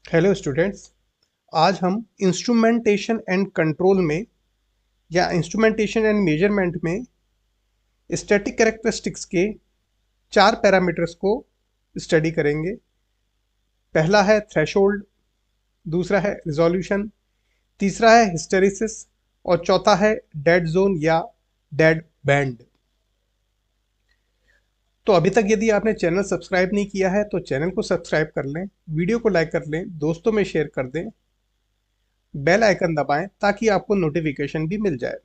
Hello students. आज हम instrumentation and control में या इंस्ट्रूमेंटेशन एंड मेजरमेंट में स्टैटिक कैरेक्टरिस्टिक्स के चार पैरामीटर्स को स्टडी करेंगे। पहला है थ्रेशोल्ड, दूसरा है रिजोल्यूशन, तीसरा है हिस्टेरिसिस और चौथा है डेड जोन या डेड बैंड। तो अभी तक यदि आपने चैनल सब्सक्राइब नहीं किया है तो चैनल को सब्सक्राइब कर लें, वीडियो को लाइक कर लें, दोस्तों में शेयर कर दें, बेल आइकन दबाएं ताकि आपको नोटिफिकेशन भी मिल जाए।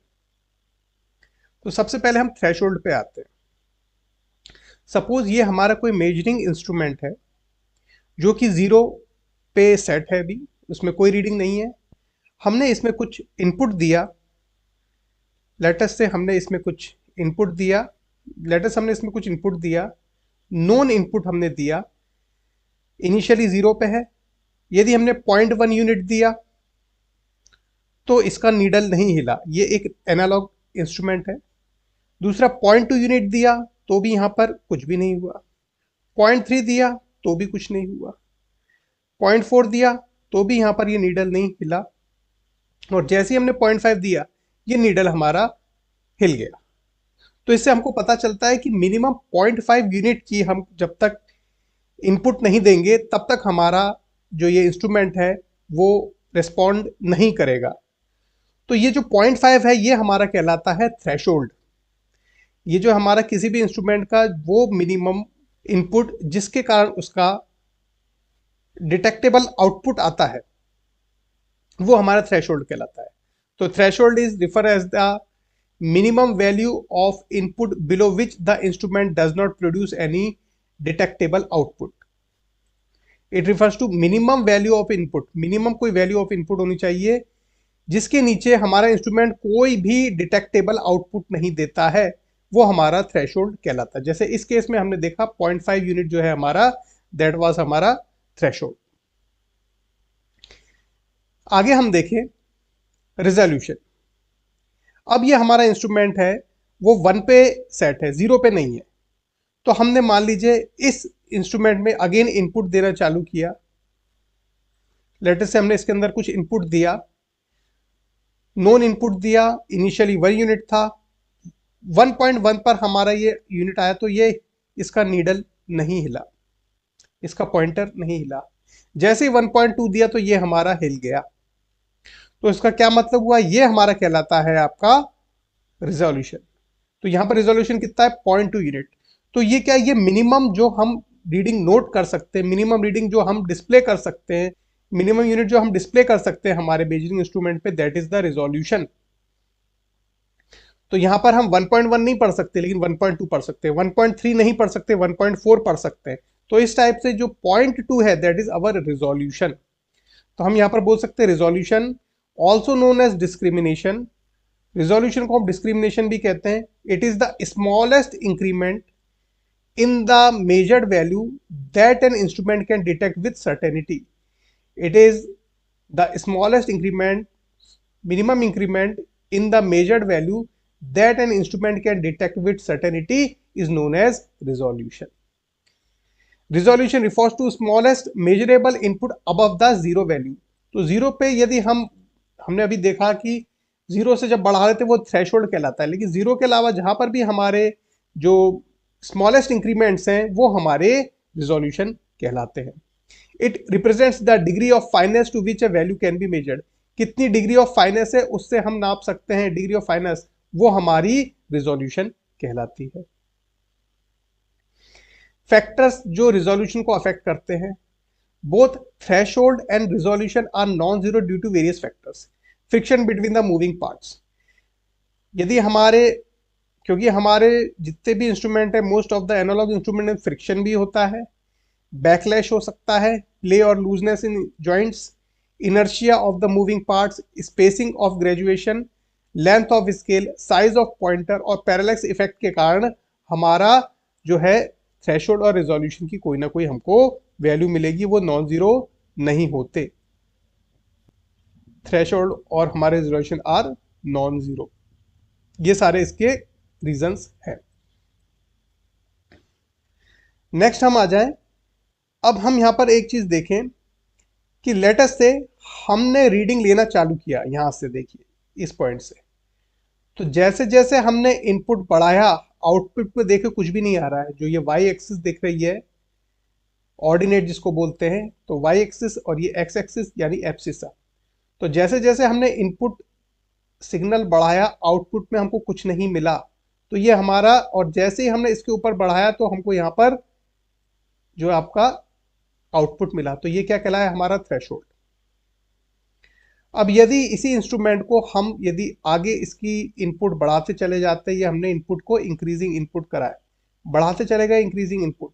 तो सबसे पहले हम थ्रेशोल्ड पे आते हैं। सपोज ये हमारा कोई मेजरिंग इंस्ट्रूमेंट है जो कि जीरो पे सेट है, अभी उसमें कोई रीडिंग नहीं है। हमने इसमें कुछ इनपुट दिया, लेटस से हमने इसमें कुछ इनपुट दिया लेटस हमने इसमें कुछ इनपुट दिया, नॉन इनपुट हमने दिया, इनिशियली जीरो पे है। यदि हमने 0.1 यूनिट दिया तो इसका नीडल नहीं हिला, ये एक एनालॉग इंस्ट्रूमेंट है। दूसरा 0.2 यूनिट दिया तो भी यहाँ पर कुछ भी नहीं हुआ, 0.3 दिया तो भी कुछ नहीं हुआ, 0.4 दिया तो भी यहाँ पर ये नीडल नहीं हिला, और जैसे ही हमने 0.5 दिया ये नीडल हमारा हिल गया। तो इससे हमको पता चलता है कि मिनिमम 0.5 यूनिट की हम जब तक इनपुट नहीं देंगे तब तक हमारा जो ये इंस्ट्रूमेंट है वो रिस्पॉन्ड नहीं करेगा। तो ये जो 0.5 है ये हमारा कहलाता है थ्रेशोल्ड। ये जो हमारा किसी भी इंस्ट्रूमेंट का वो मिनिमम इनपुट जिसके कारण उसका डिटेक्टेबल आउटपुट आता है वो हमारा थ्रेशोल्ड कहलाता है। तो threshold is refer as the minimum value of input below which the instrument does not produce any detectable output. It refers to minimum value of input. Minimum कोई वैल्यू ऑफ इनपुट होनी चाहिए जिसके नीचे हमारा instrument कोई भी detectable output नहीं देता है, वो हमारा थ्रेशोल्ड कहलाता है। जैसे इस केस में हमने देखा 0.5 यूनिट जो है हमारा, दैट वाज हमारा थ्रेशोल्ड। आगे हम देखें रिजोल्यूशन। अब ये हमारा इंस्ट्रूमेंट है वो 1 पे सेट है, 0 पे नहीं है। तो हमने मान लीजिए इस इंस्ट्रूमेंट में अगेन इनपुट देना चालू किया। लेटर से हमने इसके अंदर कुछ इनपुट दिया, नॉन इनपुट दिया, इनिशियली 1 यूनिट था, 1.1 पर हमारा ये यूनिट आया तो ये इसका नीडल नहीं हिला, इसका पॉइंटर नहीं हिला। जैसे ही 1.2 दिया तो ये हमारा हिल गया। तो इसका क्या मतलब हुआ, ये हमारा कहलाता है आपका रिजोल्यूशन। तो यहां पर रिजोल्यूशन कितना है, 0.2 यूनिट। तो ये क्या, ये मिनिमम जो हम रीडिंग नोट कर सकते हैं, मिनिमम रीडिंग जो हम डिस्प्ले कर सकते हैं, मिनिमम यूनिट जो हम डिस्प्ले कर सकते हैं हमारे मेजरिंग इंस्ट्रूमेंट पे, दैट इज द रिजोल्यूशन। तो यहां पर हम 1.1 नहीं पढ़ सकते लेकिन 1.2 पढ़ सकते हैं, 1.3 नहीं पढ़ सकते, 1.4 पढ़ सकते हैं। तो इस टाइप से जो 0.2 है दैट इज अवर रिजोल्यूशन। तो हम यहां पर बोल सकते हैं resolution, also known as discrimination. Resolution को हम डिस्क्रिमिनेशन भी कहते हैं। It is the smallest increment in the measured value that an instrument can detect with certainty. It is the smallest increment, minimum increment in the measured value that an instrument can detect with certainty is known as resolution. Resolution refers to smallest measurable input above the zero value. तो zero पे यदि हमने अभी देखा कि zero से जब बढ़ा रहे थे वो थ्रेशोल्ड कहलाता है, लेकिन जीरो के अलावा जहां पर भी हमारे जो स्मॉलेस्ट इंक्रीमेंट्स हैं वो हमारे रिजोल्यूशन कहलाते हैं। It represents the degree of fineness to which a value can be measured. कितनी डिग्री ऑफ फाइनेस है उससे हम नाप सकते हैं डिग्री ऑफ फाइनेस, वो हमारी रिजोल्यूशन कहलाती है। फैक्टर्स जो रिजोल्यूशन को अफेक्ट करते हैं, both threshold and resolution are non zero due to various factors. Friction between the moving parts, यदि हमारे, क्योंकि हमारे जितने भी इंस्ट्रूमेंट है most of the analog instrument में फ्रिक्शन भी होता है, बैकलैश हो सकता है, प्ले और looseness in joints, inertia of the moving parts, spacing of graduation, length of scale, size of pointer और पैरेलैक्स इफेक्ट के कारण हमारा जो है थ्रेशोल्ड और रिजोल्यूशन की कोई ना कोई हमको वैल्यू मिलेगी, वो नॉन जीरो नहीं होते। थ्रेशोल्ड और हमारे रिजोल्यूशन आर नॉन जीरो, ये सारे इसके रीजंस है। नेक्स्ट हम आ जाएं, अब हम यहां पर एक चीज देखें कि लेटेस्ट से हमने रीडिंग लेना चालू किया, यहां से देखिए इस पॉइंट से, तो जैसे जैसे हमने इनपुट बढ़ाया आउटपुट पे देखे कुछ भी नहीं आ रहा है। जो ये वाई एक्सिस दिख रही है, ऑर्डिनेट जिसको बोलते हैं, तो वाई एक्सिस और ये एक्स एक्सिस यानी एब्सिसा। तो जैसे जैसे हमने इनपुट सिग्नल बढ़ाया आउटपुट में हमको कुछ नहीं मिला, तो ये हमारा, और जैसे ही हमने इसके ऊपर बढ़ाया तो हमको यहाँ पर जो आपका आउटपुट मिला, तो ये क्या कहलाया, हमारा थ्रेशोल्ड। अब यदि इसी इंस्ट्रूमेंट को हम यदि आगे इसकी इनपुट बढ़ाते चले जाते हैं, ये हमने इनपुट को इंक्रीजिंग इनपुट करा है, बढ़ाते चले गए इंक्रीजिंग इनपुट,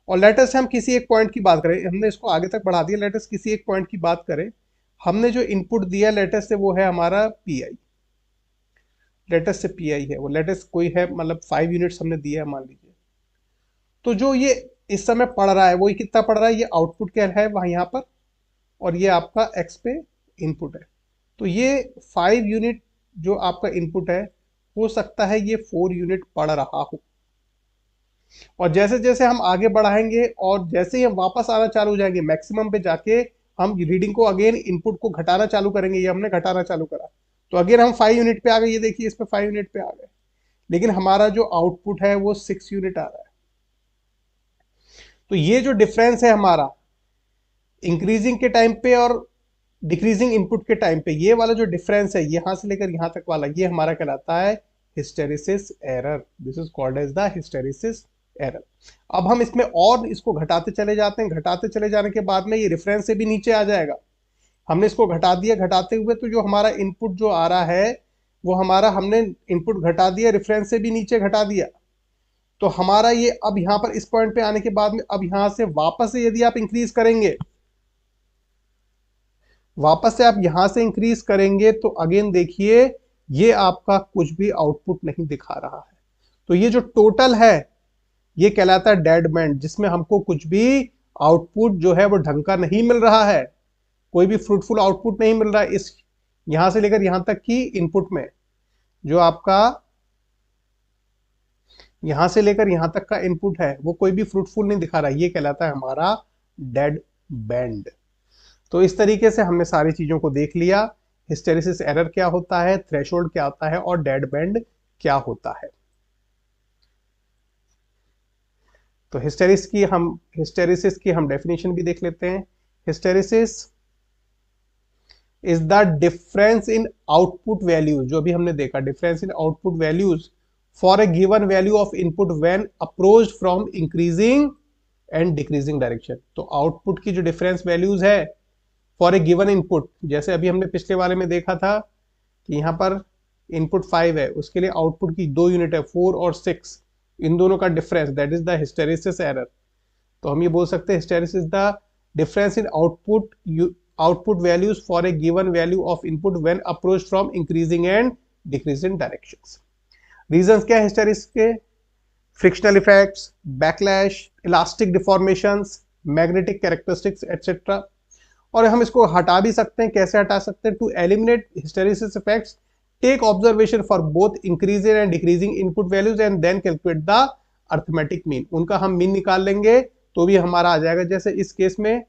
और लेटेस्ट हम किसी एक पॉइंट की बात करें, हमने इसको आगे तक बढ़ा दिया, लेटेस्ट किसी एक पॉइंट की बात करें, हमने जो इनपुट दिया लेटेस्ट से वो है हमारा पी आई, लेटेस्ट से पी आई है वो, लेटेस्ट कोई है मतलब 5 यूनिट्स हमने दिया है मान लीजिए। तो जो ये इस समय पढ़ रहा है वो कितना पढ़ रहा है, ये आउटपुट क्या है वहाँ यहाँ पर, और ये आपका एक्स पे इनपुट है। तो ये 5 यूनिट जो आपका इनपुट है, हो सकता है ये 4 यूनिट पढ़ रहा हो, और जैसे जैसे हम आगे बढ़ाएंगे और जैसे ही हम वापस आना चालू हो जाएंगे मैक्सिमम पे जाके, हम रीडिंग को अगेन इनपुट को घटाना चालू करेंगे, ये हमने घटाना चालू करा, तो अगेन हम 5 यूनिट पे आ गए, ये देखिए इस पे 5 यूनिट पे आ गए, लेकिन हमारा जो आउटपुट है वो 6 यूनिट आ रहा है। तो ये जो डिफरेंस है हमारा इंक्रीजिंग के टाइम पे और डिक्रीजिंग इनपुट के टाइम पे, ये वाला जो डिफरेंस है यहां से लेकर यहां तक वाला, ये हमारा कहलाता है hysteresis error. This is called as the hysteresis error. अब हम इसमें और इसको घटाते चले जाते हैं, घटाते चले जाने के बाद में ये रेफरेंस से भी नीचे आ जाएगा। हमने इसको घटा दिया, घटाते हुए तो जो हमारा इनपुट जो आ रहा है वो हमारा, हमने इनपुट घटा दिया, रेफरेंस से भी नीचे घटा दिया, तो हमारा ये अब यहाँ पर इस पॉइंट पे आने के बाद में अब यहाँ से वापस से यदि आप इंक्रीज करेंगे, वापस से आप यहां से इंक्रीज करेंगे, तो अगेन देखिए ये आपका कुछ भी आउटपुट नहीं दिखा रहा है। तो ये जो टोटल है ये कहलाता है डेड बैंड, जिसमें हमको कुछ भी आउटपुट जो है वो ढंग का नहीं मिल रहा है, कोई भी फ्रूटफुल आउटपुट नहीं मिल रहा है। इस यहां से लेकर यहां तक की इनपुट में जो आपका यहां से लेकर यहां तक का इनपुट है वो कोई भी फ्रूटफुल नहीं दिखा रहा है, ये कहलाता है हमारा डेड बैंड। तो इस तरीके से हमने सारी चीजों को देख लिया, हिस्टेरिसिस एरर क्या होता है, थ्रेशोल्ड क्या होता है, और डेड बैंड क्या होता है। तो हिस्टेरिसिस की हम डेफिनेशन भी देख लेते हैं। Hysteresis is the difference in output values, जो भी हमने देखा, difference in output values for a given value of input when approached from increasing and decreasing direction. तो आउटपुट की जो डिफरेंस वैल्यूज है फॉर ए गिवन इनपुट, जैसे अभी हमने पिछले वाले में देखा था कि यहाँ पर इनपुट 5 है, उसके लिए आउटपुट की 2 यूनिट है, 4 और 6, इन दोनों का difference, that is the hysteresis error. तो हम ये बोल सकते हैं hysteresis the difference in output values for a given value of input when approached from increasing and decreasing directions. Reasons क्या है हिस्टेरिसिस के, frictional effects, backlash, elastic deformations, magnetic characteristics etcetera. और हम इसको हटा भी सकते हैं, कैसे हटा सकते हैं, to eliminate hysteresis effects take observation for both increasing and decreasing input values and then calculate the arithmetic mean. उनका हम मीन निकाल लेंगे तो भी हमारा आ जाएगा, जैसे इस केस में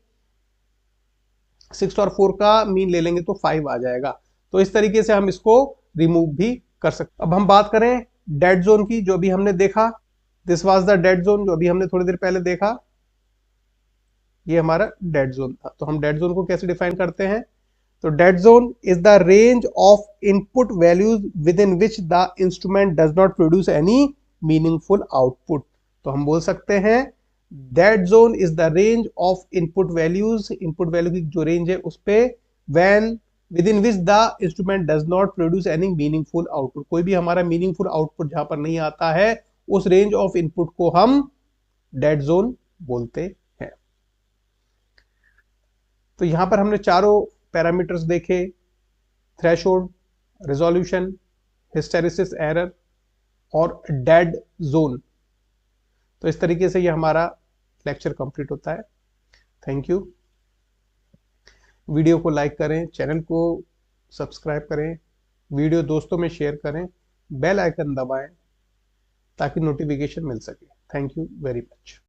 6 और 4 का मीन ले लेंगे तो 5 आ जाएगा। तो इस तरीके से हम इसको रिमूव भी कर सकते। अब हम बात करें डेड जोन की, जो भी हमने देखा, this was the dead zone, जो अभी हमने थोड़ी देर पहले देखा, ये हमारा डेड जोन था। तो हम डेड जोन को कैसे डिफाइन करते हैं, तो dead zone is the range of input values with in which the instrument does not produce any meaningful output. तो हम बोल सकते हैं dead zone is the range of input values, input value की जो रेंज है उस पे, when with in which the instrument does not produce any meaningful output, कोई भी हमारा मीनिंगफुल आउटपुट जहां पर नहीं आता है, उस रेंज ऑफ इनपुट को हम डेड जोन बोलते हैं। तो यहां पर हमने चारों पैरामीटर्स देखे, थ्रेशोल्ड, रिजोल्यूशन, हिस्टेरिसिस एरर और डेड जोन। तो इस तरीके से ये हमारा लेक्चर कंप्लीट होता है। Thank you. वीडियो को लाइक करें, चैनल को सब्सक्राइब करें, वीडियो दोस्तों में शेयर करें, बेल आइकन दबाएं ताकि नोटिफिकेशन मिल सके। Thank you very much.